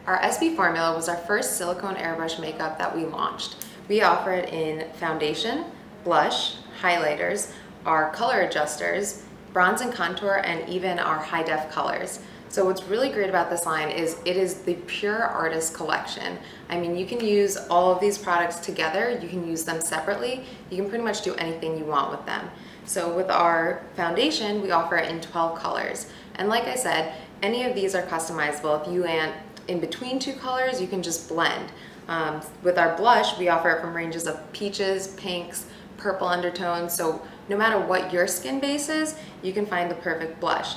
Our SB formula was our first silicone airbrush makeup that we launched. We offer it in foundation, blush, highlighters, our color adjusters, bronze and contour, and even our high def colors. So what's really great about this line is it is the pure artist collection. I mean, you can use all of these products together, you can use them separately, you can pretty much do anything you want with them. So with our foundation, we offer it in 12 colors. And like I said, any of these are customizable. If you want in between two colors, you can just blend. With our blush, we offer it from ranges of peaches, pinks, purple undertones. So no matter what your skin base is, you can find the perfect blush.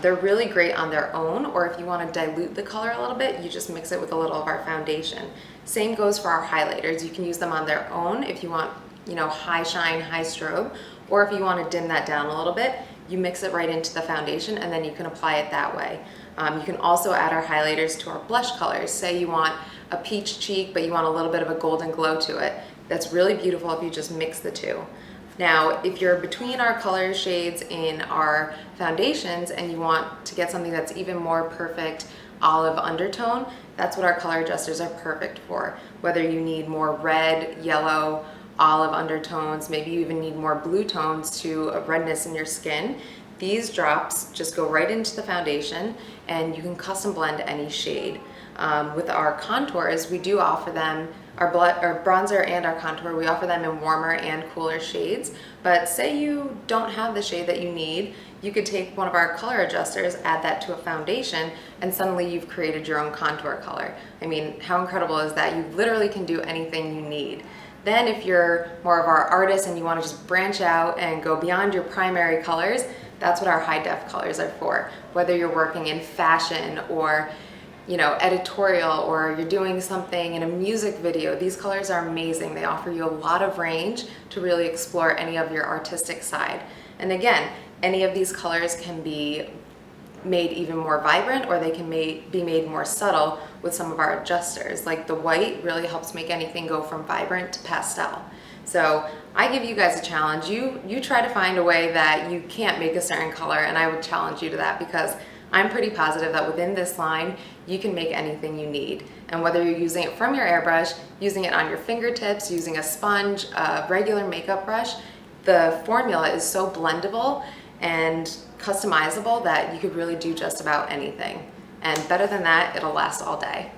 They're really great on their own, or if you want to dilute the color a little bit, you just mix it with a little of our foundation. Same goes for our highlighters. You can use them on their own if you want, high shine, high strobe, or if you want to dim that down a little bit, you mix it right into the foundation and then you can apply it that way. You can also add our highlighters to our blush colors. Say you want a peach cheek, but you want a little bit of a golden glow to it. That's really beautiful if you just mix the two. Now, if you're between our color shades in our foundations and you want to get something that's even more perfect olive undertone, that's what our color adjusters are perfect for. Whether you need more red, yellow, olive undertones, maybe you even need more blue tones to a redness in your skin, these drops just go right into the foundation and you can custom blend any shade. With our contours, we do offer them, our bronzer and our contour, we offer them in warmer and cooler shades. But say you don't have the shade that you need, you could take one of our color adjusters, add that to a foundation, and suddenly you've created your own contour color. I mean, how incredible is that? You literally can do anything you need. Then if you're more of our artist and you want to just branch out and go beyond your primary colors, that's what our high def colors are for. Whether you're working in fashion or editorial, or you're doing something in a music video, these colors are amazing. They offer you a lot of range to really explore any of your artistic side. And again, any of these colors can be made even more vibrant, or they can be made more subtle with some of our adjusters. Like the white really helps make anything go from vibrant to pastel. So I give you guys a challenge. You try to find a way that you can't make a certain color, and I would challenge you to that, because I'm pretty positive that within this line, you can make anything you need. And whether you're using it from your airbrush, using it on your fingertips, using a sponge, a regular makeup brush, the formula is so blendable and customizable that you could really do just about anything. And better than that, it'll last all day.